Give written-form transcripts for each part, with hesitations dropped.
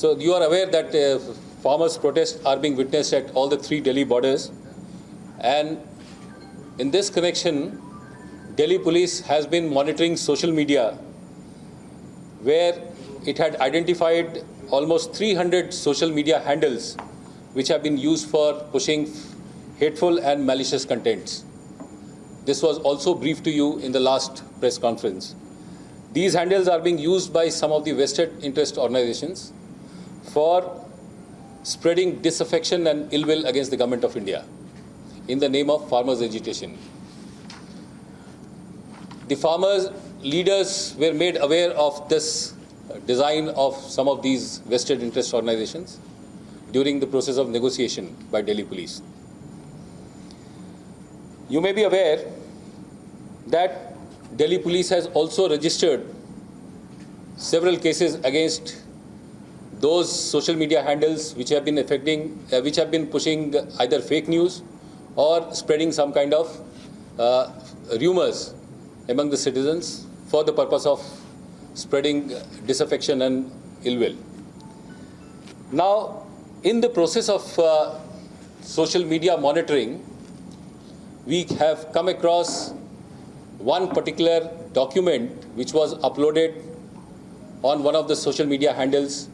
So you are aware that farmers' protests are being witnessed at all the three Delhi borders, and in this connection, Delhi police has been monitoring social media, where it had identified almost 300 social media handles which have been used for pushing hateful and malicious contents. This was also briefed to you in the last press conference. These handles are being used by some of the vested interest organizations for spreading disaffection and ill will against the government of India in the name of farmers' agitation. The farmers' leaders were made aware of this design of some of these vested interest organizations during the process of negotiation by Delhi police. You may be aware that Delhi police has also registered several cases against those social media handles which have been pushing either fake news or spreading some kind of rumors among the citizens for the purpose of spreading disaffection and ill will. Now, in the process of social media monitoring, we have come across one particular document which was uploaded on one of the social media handles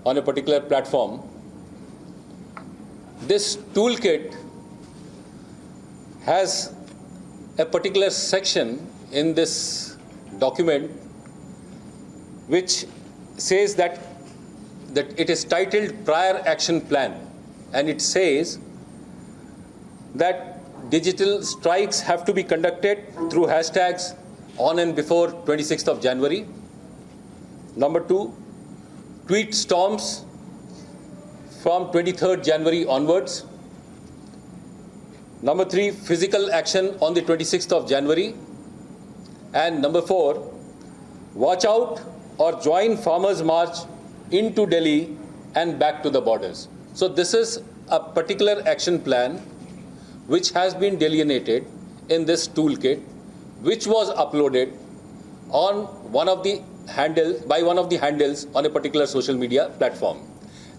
on a particular platform. This toolkit has a particular section in this document which says that it is titled Prior Action Plan, and it says that digital strikes have to be conducted through hashtags on and before 26th of January. Number 2, tweet storms from 23rd January onwards. Number 3, physical action on the 26th of January. And number 4, watch out or join farmers' march into Delhi and back to the borders. So this is a particular action plan which has been delineated in this toolkit, which was uploaded on one of the handles on a particular social media platform.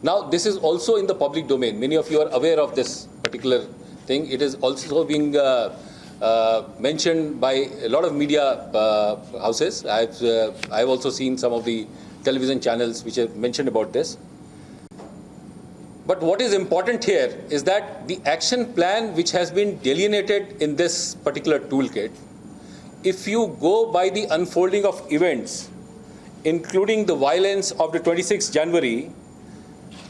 Now, this is also in the public domain. Many of you are aware of this particular thing. It is also being mentioned by a lot of media houses. I've also seen some of the television channels which have mentioned about this. But what is important here is that the action plan which has been delineated in this particular toolkit, if you go by the unfolding of events, including the violence of the 26th January,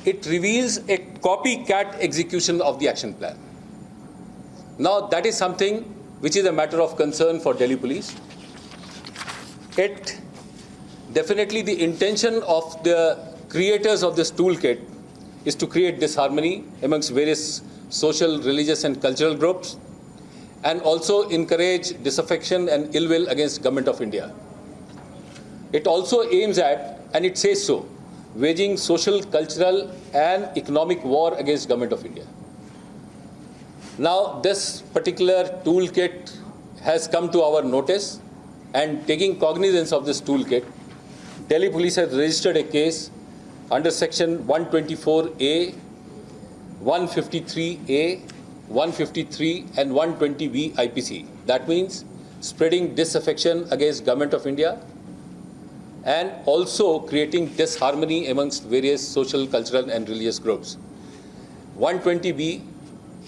it reveals a copycat execution of the action plan. Now, that is something which is a matter of concern for Delhi police. Definitely the intention of the creators of this toolkit is to create disharmony amongst various social, religious and cultural groups, and also encourage disaffection and ill will against Government of India. It also aims at, and it says so, waging social, cultural and economic war against Government of India. Now, this particular toolkit has come to our notice, and taking cognizance of this toolkit, Delhi police has registered a case under section 124A, 153A, 153 and 120B IPC. That means spreading disaffection against Government of India and also creating disharmony amongst various social, cultural and religious groups. 120B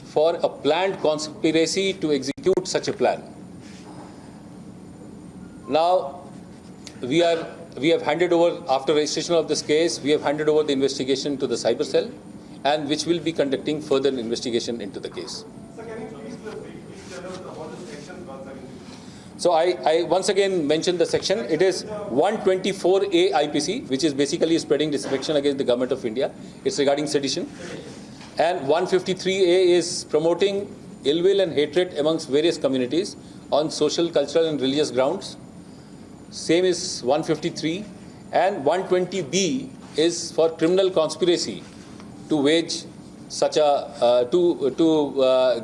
for a planned conspiracy to execute such a plan. Now, we have handed over, after registration of this case, we have handed over the investigation to the cyber cell, and which will be conducting further investigation into the case. So can you please tell us what is section once again? So I once again mentioned the section. It is 124A IPC, which is basically spreading disaffection against the Government of India. It's regarding sedition. And 153A is promoting ill will and hatred amongst various communities on social, cultural and religious grounds. Same is 153. And 120B is for criminal conspiracy to wage such a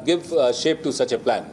give shape to such a plan.